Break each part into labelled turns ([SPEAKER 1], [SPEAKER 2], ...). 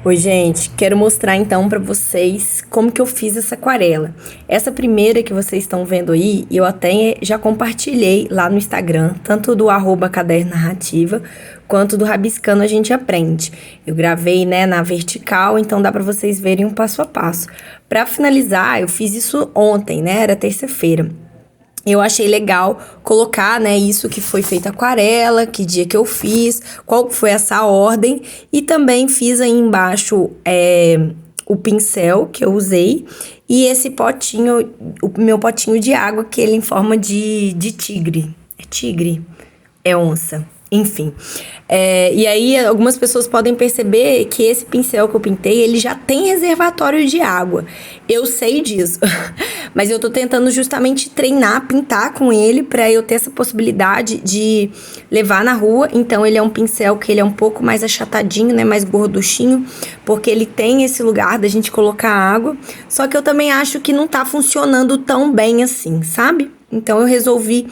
[SPEAKER 1] Oi, gente, quero mostrar então pra vocês como que eu fiz essa aquarela. Essa primeira que vocês estão vendo aí, eu até já compartilhei lá no Instagram, tanto do @caderno narrativa, quanto do Rabiscando a gente aprende. Eu gravei, né, na vertical, então dá pra vocês verem um passo a passo. Pra finalizar, eu fiz isso ontem, né, era terça-feira. Eu achei legal colocar, né, isso que foi feito aquarela, que dia que eu fiz, qual foi essa ordem. E também fiz aí embaixo o pincel que eu usei e esse potinho, o meu potinho de água, que ele em forma de tigre. É tigre? É onça. Enfim. E aí, algumas pessoas podem perceber que esse pincel que eu pintei, ele já tem reservatório de água. Eu sei disso. Mas eu tô tentando justamente treinar, pintar com ele, pra eu ter essa possibilidade de levar na rua. Então, ele é um pincel que ele é um pouco mais achatadinho, né? Mais gorduchinho, porque ele tem esse lugar da gente colocar água. Só que eu também acho que não tá funcionando tão bem assim, sabe? Então, eu resolvi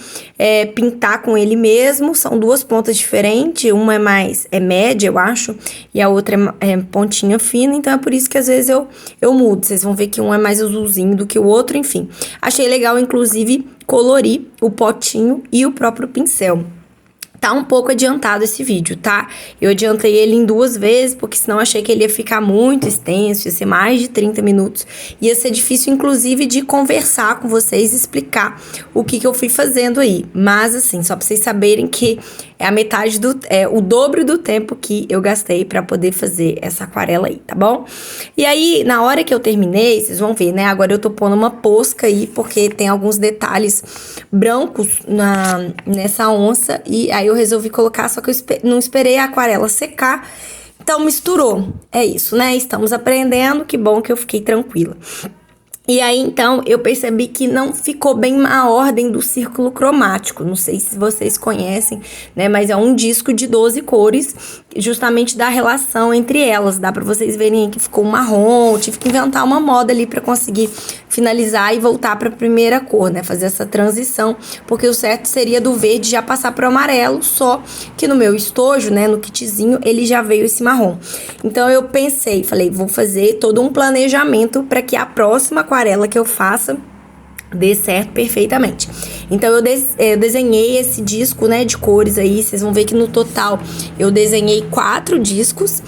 [SPEAKER 1] pintar com ele mesmo. São duas pontas diferentes. Uma é média, eu acho. E a outra é pontinha fina. Então, é por isso que às vezes eu mudo. Vocês vão ver que um é mais azulzinho do que o outro. Enfim, achei legal, inclusive, colorir o potinho e o próprio pincel. Tá um pouco adiantado esse vídeo, tá? Eu adiantei ele em 2 vezes, porque senão achei que ele ia ficar muito extenso, ia ser mais de 30 minutos. Ia ser difícil, inclusive, de conversar com vocês e explicar o que eu fui fazendo aí. Mas, assim, só pra vocês saberem que é a metade o dobro do tempo que eu gastei pra poder fazer essa aquarela aí, tá bom? E aí, na hora que eu terminei, vocês vão ver, né? Agora eu tô pondo uma posca aí, porque tem alguns detalhes brancos nessa onça. E aí eu resolvi colocar, só que eu não esperei a aquarela secar. Então misturou. É isso, né? Estamos aprendendo, que bom que eu fiquei tranquila. E aí, então, eu percebi que não ficou bem a ordem do círculo cromático. Não sei se vocês conhecem, né? Mas é um disco de 12 cores, justamente da relação entre elas. Dá pra vocês verem aí que ficou marrom. Tive que inventar uma moda ali pra conseguir finalizar e voltar pra primeira cor, né? Fazer essa transição, porque o certo seria do verde já passar pro amarelo, só que no meu estojo, né, no kitzinho, ele já veio esse marrom. Então, eu pensei, falei, vou fazer todo um planejamento pra que a próxima aquarela que eu faça dê certo perfeitamente. Então, eu desenhei esse disco, né, de cores aí. Vocês vão ver que no total eu desenhei 4 discos,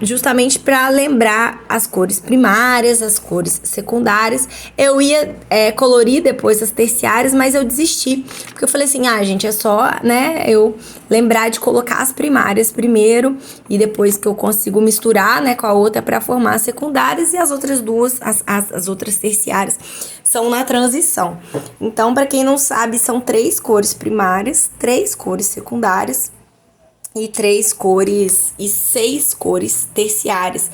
[SPEAKER 1] justamente para lembrar as cores primárias, as cores secundárias. Eu ia colorir depois as terciárias, mas eu desisti, porque eu falei assim, gente, é só, né, eu lembrar de colocar as primárias primeiro e depois que eu consigo misturar, né, com a outra para formar as secundárias, e as outras duas, as outras terciárias, são na transição. Então, para quem não sabe, são 3 cores primárias, 3 cores secundárias e 3 cores e 6 cores terciárias,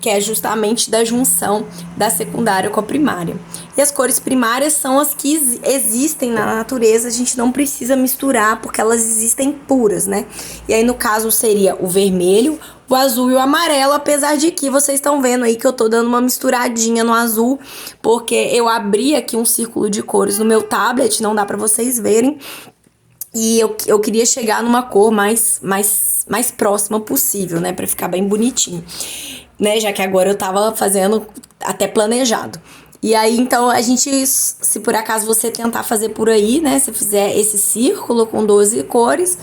[SPEAKER 1] que é justamente da junção da secundária com a primária. E as cores primárias são as que existem na natureza, a gente não precisa misturar, porque elas existem puras, né? E aí, no caso, seria o vermelho, o azul e o amarelo, apesar de que vocês estão vendo aí que eu tô dando uma misturadinha no azul, porque eu abri aqui um círculo de cores no meu tablet, não dá pra vocês verem, e eu queria chegar numa cor mais próxima possível, né, pra ficar bem bonitinho, né, já que agora eu tava fazendo até planejado. E aí, então, a gente, se por acaso você tentar fazer por aí, né, se fizer esse círculo com 12 cores,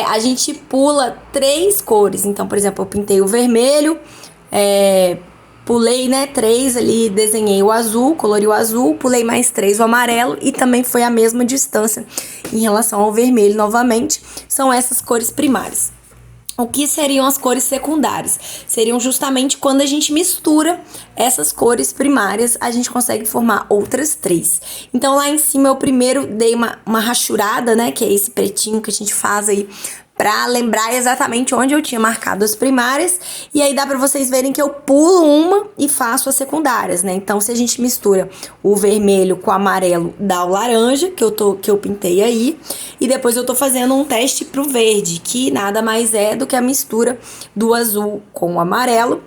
[SPEAKER 1] a gente pula 3 cores. Então, por exemplo, eu pintei o vermelho, pulei, né, 3 ali, desenhei o azul, colori o azul, pulei mais 3 o amarelo, e também foi a mesma distância em relação ao vermelho novamente. São essas cores primárias. O que seriam as cores secundárias? Seriam justamente quando a gente mistura essas cores primárias, a gente consegue formar outras 3. Então, lá em cima, eu primeiro dei uma rachurada, né? Que é esse pretinho que a gente faz aí, pra lembrar exatamente onde eu tinha marcado as primárias. E aí dá pra vocês verem que eu pulo uma e faço as secundárias, né? Então, se a gente mistura o vermelho com o amarelo, dá o laranja, que eu pintei aí. E depois eu tô fazendo um teste pro verde, que nada mais é do que a mistura do azul com o amarelo,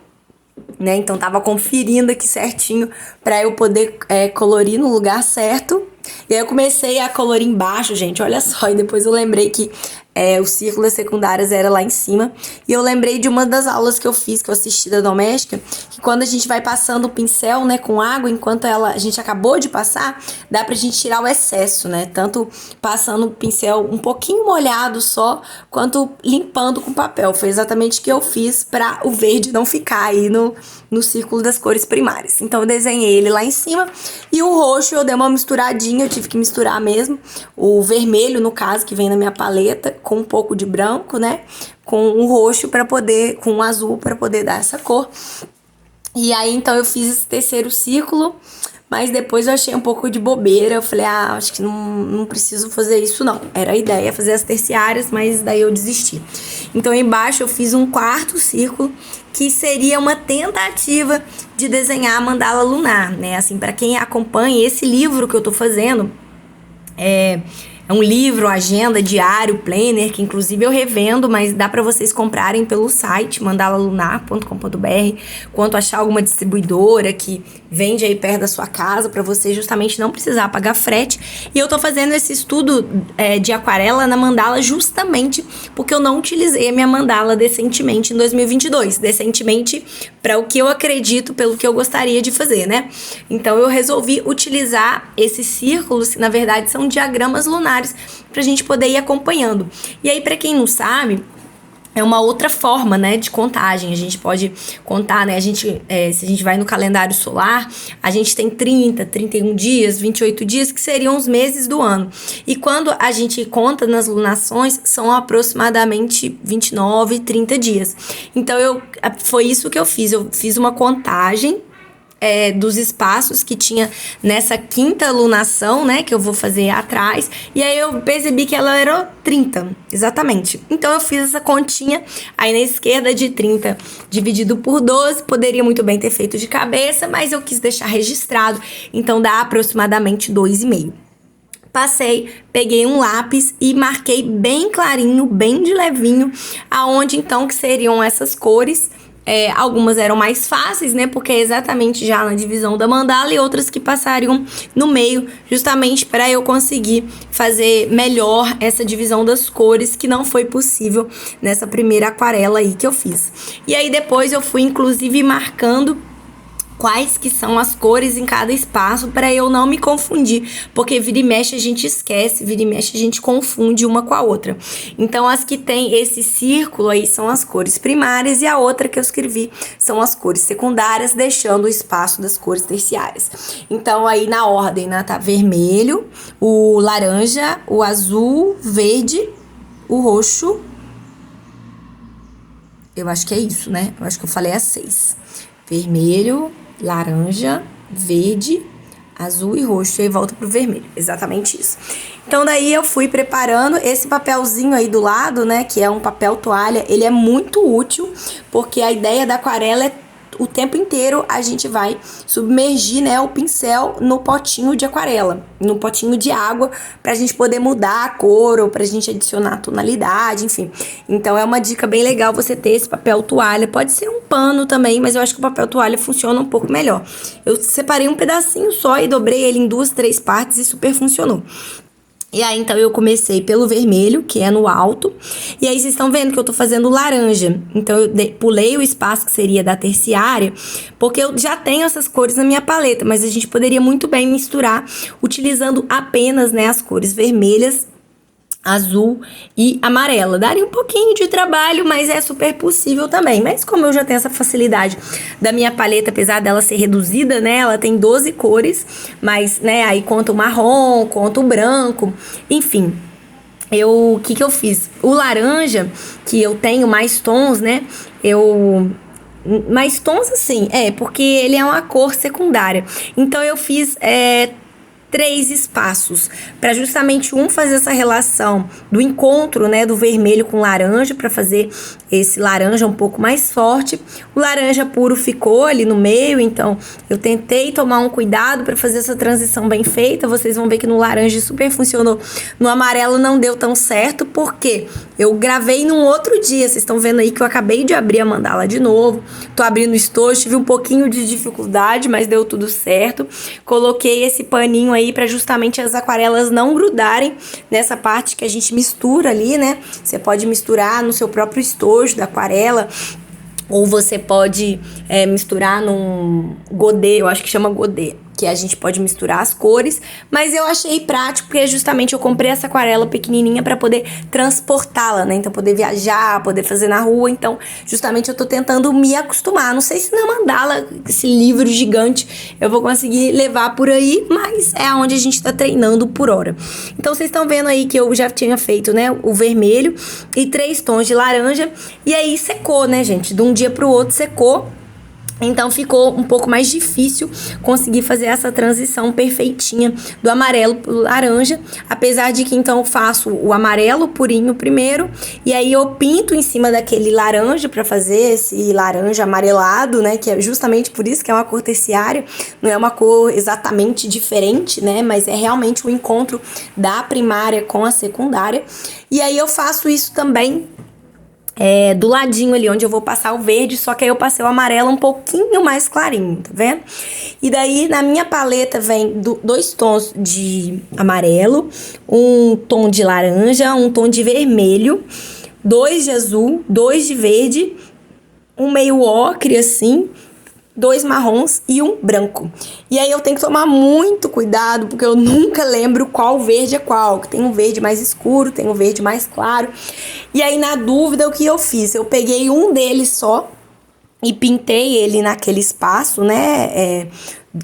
[SPEAKER 1] né? Então, tava conferindo aqui certinho pra eu poder colorir no lugar certo. E aí eu comecei a colorir embaixo, gente, olha só. E depois eu lembrei que o círculo das secundárias era lá em cima. E eu lembrei de uma das aulas que eu fiz, que eu assisti da doméstica, que quando a gente vai passando o pincel, né, com água, enquanto a gente acabou de passar, dá pra gente tirar o excesso, né? Tanto passando o pincel um pouquinho molhado só, quanto limpando com papel. Foi exatamente o que eu fiz para o verde não ficar aí no círculo das cores primárias. Então eu desenhei ele lá em cima, e o roxo eu dei uma misturadinha, eu tive que misturar mesmo, o vermelho, no caso, que vem na minha paleta, com um pouco de branco, né, com o roxo com o azul para poder dar essa cor. E aí então eu fiz esse terceiro círculo, mas depois eu achei um pouco de bobeira. Eu falei, acho que não preciso fazer isso não. Era a ideia fazer as terciárias, mas daí eu desisti. Então embaixo eu fiz um quarto círculo, que seria uma tentativa de desenhar a mandala lunar, né? Assim, para quem acompanha esse livro que eu tô fazendo, é um livro, agenda, diário, planner, que inclusive eu revendo, mas dá para vocês comprarem pelo site mandalalunar.com.br, quanto achar alguma distribuidora que vende aí perto da sua casa, para você justamente não precisar pagar frete. E eu tô fazendo esse estudo de aquarela na mandala justamente porque eu não utilizei a minha mandala decentemente em 2022, decentemente para o que eu acredito, pelo que eu gostaria de fazer, né? Então eu resolvi utilizar esses círculos, que na verdade são diagramas lunares, pra gente poder ir acompanhando. E aí, pra quem não sabe, é uma outra forma, né, de contagem. A gente pode contar, né, se a gente vai no calendário solar, a gente tem 30, 31 dias, 28 dias, que seriam os meses do ano. E quando a gente conta nas lunações, são aproximadamente 29, 30 dias. Então, foi isso que eu fiz. Eu fiz uma contagem dos espaços que tinha nessa quinta lunação, né, que eu vou fazer atrás, e aí eu percebi que ela era 30, exatamente. Então eu fiz essa continha aí na esquerda de 30 dividido por 12, poderia muito bem ter feito de cabeça, mas eu quis deixar registrado, então dá aproximadamente 2,5. Passei, peguei um lápis e marquei bem clarinho, bem de levinho, aonde então que seriam essas cores. Algumas eram mais fáceis, né, porque é exatamente já na divisão da mandala, e outras que passariam no meio, justamente para eu conseguir fazer melhor essa divisão das cores, que não foi possível nessa primeira aquarela aí que eu fiz. E aí depois eu fui inclusive marcando quais que são as cores em cada espaço, para eu não me confundir, porque vira e mexe a gente esquece, vira e mexe a gente confunde uma com a outra. Então as que tem esse círculo aí são as cores primárias, e a outra que eu escrevi são as cores secundárias, deixando o espaço das cores terciárias. Então aí na ordem, né, tá vermelho, o laranja, o azul, verde, o roxo. Eu acho que é isso, né? Eu acho que eu falei as 6. Vermelho, laranja, verde, azul e roxo, e aí volta pro vermelho, exatamente isso. Então daí eu fui preparando esse papelzinho aí do lado, né, que é um papel toalha. Ele é muito útil, porque a ideia da aquarela é o tempo inteiro a gente vai submergir, né, o pincel no potinho de aquarela, no potinho de água, pra gente poder mudar a cor, ou pra gente adicionar tonalidade, enfim. Então é uma dica bem legal você ter esse papel toalha. Pode ser um pano também, mas eu acho que o papel toalha funciona um pouco melhor. Eu separei um pedacinho só e dobrei ele em 2, 3 partes e super funcionou. E aí, então, eu comecei pelo vermelho, que é no alto. E aí, vocês estão vendo que eu tô fazendo laranja. Então, eu pulei o espaço que seria da terciária, porque eu já tenho essas cores na minha paleta, mas a gente poderia muito bem misturar, utilizando apenas, né, as cores vermelhas, azul e amarela. Daria um pouquinho de trabalho, mas é super possível também. Mas como eu já tenho essa facilidade da minha paleta, apesar dela ser reduzida, né, ela tem 12 cores, mas, né, aí conta o marrom, conta o branco, enfim. O que eu fiz? O laranja, que eu tenho mais tons, né, mais tons assim, porque ele é uma cor secundária. Então eu fiz 3 espaços, para justamente fazer essa relação do encontro, né, do vermelho com laranja, para fazer esse laranja um pouco mais forte. O laranja puro ficou ali no meio, então eu tentei tomar um cuidado para fazer essa transição bem feita. Vocês vão ver que no laranja super funcionou, no amarelo não deu tão certo, porque eu gravei num outro dia. Vocês estão vendo aí que eu acabei de abrir a mandala de novo, tô abrindo o estojo, tive um pouquinho de dificuldade, mas deu tudo certo. Coloquei esse paninho aí aí para justamente as aquarelas não grudarem nessa parte que a gente mistura ali, né? Você pode misturar no seu próprio estojo da aquarela, ou você pode misturar num godê, eu acho que chama godê, que a gente pode misturar as cores, mas eu achei prático porque justamente eu comprei essa aquarela pequenininha para poder transportá-la, né? Então poder viajar, poder fazer na rua, então justamente eu tô tentando me acostumar. Não sei se na mandala, esse livro gigante, eu vou conseguir levar por aí, mas é onde a gente tá treinando por hora. Então vocês estão vendo aí que eu já tinha feito, né, o vermelho e 3 tons de laranja, e aí secou, né, gente? De um dia pro outro secou. Então ficou um pouco mais difícil conseguir fazer essa transição perfeitinha do amarelo pro laranja, apesar de que então eu faço o amarelo purinho primeiro, e aí eu pinto em cima daquele laranja para fazer esse laranja amarelado, né, que é justamente por isso que é uma cor terciária, não é uma cor exatamente diferente, né, mas é realmente o encontro da primária com a secundária. E aí eu faço isso também do ladinho ali, onde eu vou passar o verde, só que aí eu passei o amarelo um pouquinho mais clarinho, tá vendo? E daí, na minha paleta, vem 2 tons de amarelo, um tom de laranja, um tom de vermelho, 2 de azul, 2 de verde, um meio ocre, assim, 2 marrons e um branco. E aí eu tenho que tomar muito cuidado, porque eu nunca lembro qual verde é qual. Que tem um verde mais escuro, tem um verde mais claro. E aí, na dúvida, o que eu fiz? Eu peguei um deles só e pintei ele naquele espaço, né,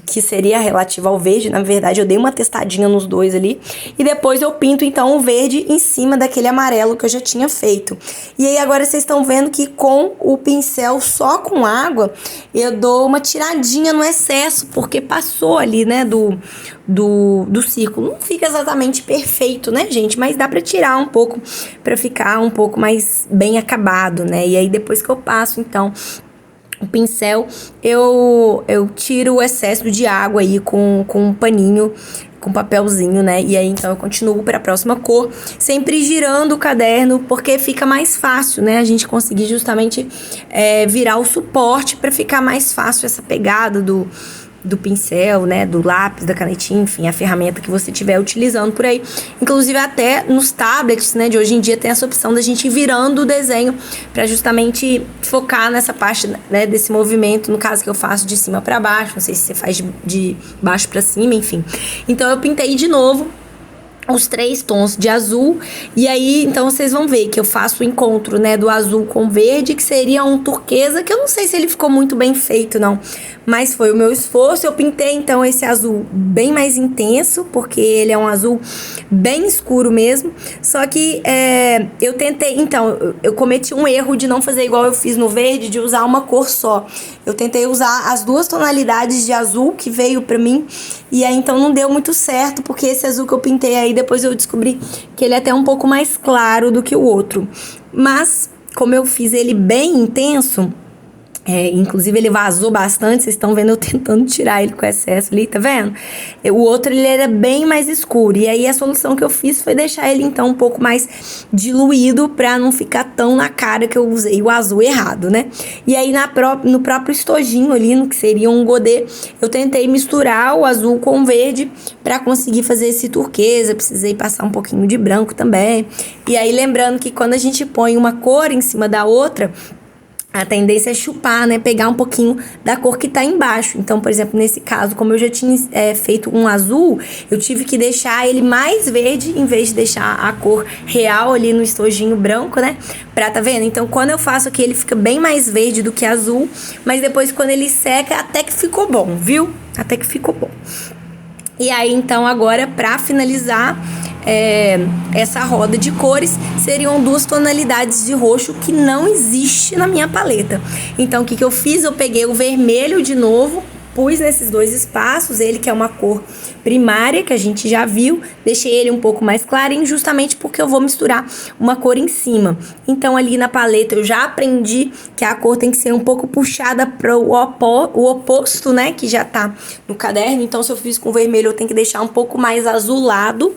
[SPEAKER 1] que seria relativo ao verde. Na verdade, eu dei uma testadinha nos dois ali. E depois eu pinto, então, o verde em cima daquele amarelo que eu já tinha feito. E aí, agora vocês estão vendo que com o pincel só com água, eu dou uma tiradinha no excesso, porque passou ali, né, do círculo. Não fica exatamente perfeito, né, gente? Mas dá pra tirar um pouco, pra ficar um pouco mais bem acabado, né? E aí, depois que eu passo, então, o pincel, eu tiro o excesso de água aí com um paninho, com papelzinho, né? E aí, então, eu continuo para a próxima cor, sempre girando o caderno, porque fica mais fácil, né? A gente conseguir justamente virar o suporte para ficar mais fácil essa pegada do pincel, né, do lápis, da canetinha, enfim, a ferramenta que você estiver utilizando por aí. Inclusive até nos tablets, né, de hoje em dia tem essa opção da gente ir virando o desenho para justamente focar nessa parte, né, desse movimento, no caso que eu faço de cima para baixo, não sei se você faz de baixo para cima, enfim. Então eu pintei de novo os 3 tons de azul, e aí, então, vocês vão ver que eu faço o encontro, né, do azul com verde, que seria um turquesa, que eu não sei se ele ficou muito bem feito, não, mas foi o meu esforço. Eu pintei, então, esse azul bem mais intenso, porque ele é um azul bem escuro mesmo, só que eu tentei, então, eu cometi um erro de não fazer igual eu fiz no verde, de usar uma cor só. Eu tentei usar as 2 tonalidades de azul que veio pra mim, e aí, então, não deu muito certo, porque esse azul que eu pintei aí, depois eu descobri que ele é até um pouco mais claro do que o outro. Mas, como eu fiz ele bem intenso, inclusive ele vazou bastante, vocês estão vendo eu tentando tirar ele com excesso ali, tá vendo? O outro, ele era bem mais escuro, e aí a solução que eu fiz foi deixar ele então um pouco mais diluído, pra não ficar tão na cara que eu usei o azul errado, né? E aí no próprio estojinho ali, no que seria um godê, eu tentei misturar o azul com o verde pra conseguir fazer esse turquesa. Precisei passar um pouquinho de branco também. E aí lembrando que quando a gente põe uma cor em cima da outra, a tendência é chupar, né? Pegar um pouquinho da cor que tá embaixo. Então, por exemplo, nesse caso, como eu já tinha feito um azul, eu tive que deixar ele mais verde, em vez de deixar a cor real ali no estojinho branco, né? Tá vendo? Então, quando eu faço aqui, ele fica bem mais verde do que azul, mas depois, quando ele seca, até que ficou bom, viu? Até que ficou bom. E aí, então, agora, pra finalizar essa roda de cores, seriam 2 tonalidades de roxo que não existe na minha paleta. Então, o que eu fiz? Eu peguei o vermelho de novo, pus nesses 2 espaços, ele que é uma cor primária, que a gente já viu, deixei ele um pouco mais clarinho, justamente porque eu vou misturar uma cor em cima. Então, ali na paleta, eu já aprendi que a cor tem que ser um pouco puxada para o oposto, né, que já tá no caderno. Então, se eu fiz com vermelho, eu tenho que deixar um pouco mais azulado.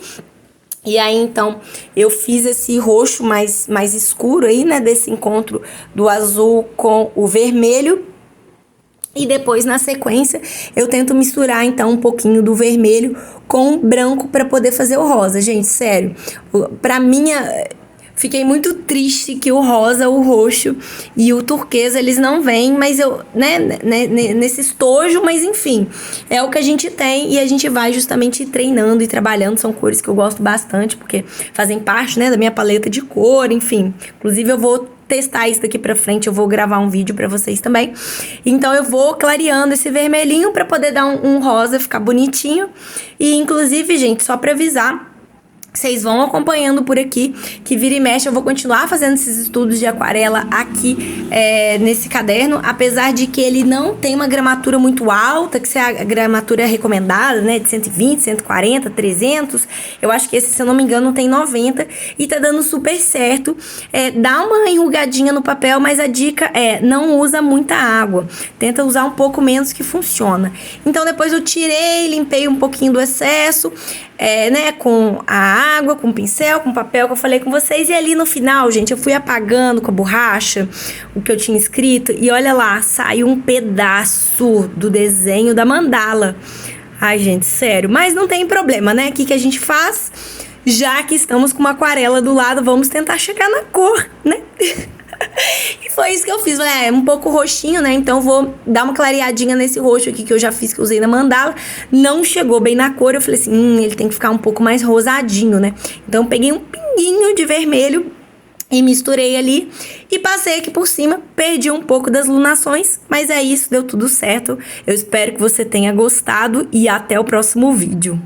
[SPEAKER 1] E aí, então, eu fiz esse roxo mais escuro aí, né, desse encontro do azul com o vermelho. E depois, na sequência, eu tento misturar, então, um pouquinho do vermelho com o branco para poder fazer o rosa. Gente, sério, pra mim, fiquei muito triste que o rosa, o roxo e o turquesa, eles não vêm, mas nesse estojo, mas enfim, é o que a gente tem e a gente vai justamente treinando e trabalhando. São cores que eu gosto bastante, porque fazem parte, da minha paleta de cor, enfim. Inclusive, eu vou testar isso daqui pra frente, eu vou gravar um vídeo pra vocês também. Então eu vou clareando esse vermelhinho pra poder dar um rosa, ficar bonitinho. E inclusive, gente, só pra avisar, vocês vão acompanhando por aqui, que vira e mexe eu vou continuar fazendo esses estudos de aquarela aqui nesse caderno, apesar de que ele não tem uma gramatura muito alta, que é a gramatura recomendada, de 120, 140, 300, eu acho que esse, se eu não me engano, tem 90, e tá dando super certo. Dá uma enrugadinha no papel, mas a dica não usa muita água, tenta usar um pouco menos que funciona. Então depois eu tirei, limpei um pouquinho do excesso, com a água, com o pincel, com o papel que eu falei com vocês. E ali no final, gente, eu fui apagando com a borracha o que eu tinha escrito. E olha lá, saiu um pedaço do desenho da mandala. Ai, gente, sério. Mas não tem problema, O que a gente faz? Já que estamos com uma aquarela do lado, vamos tentar chegar na cor, E foi isso que eu fiz. Um pouco roxinho, Então eu vou dar uma clareadinha nesse roxo aqui que eu já fiz, que eu usei na mandala. Não chegou bem na cor. Eu falei assim, ele tem que ficar um pouco mais rosadinho, Então eu peguei um pinguinho de vermelho e misturei ali e passei aqui por cima. Perdi um pouco das lunações, mas é isso, deu tudo certo. Eu espero que você tenha gostado e até o próximo vídeo.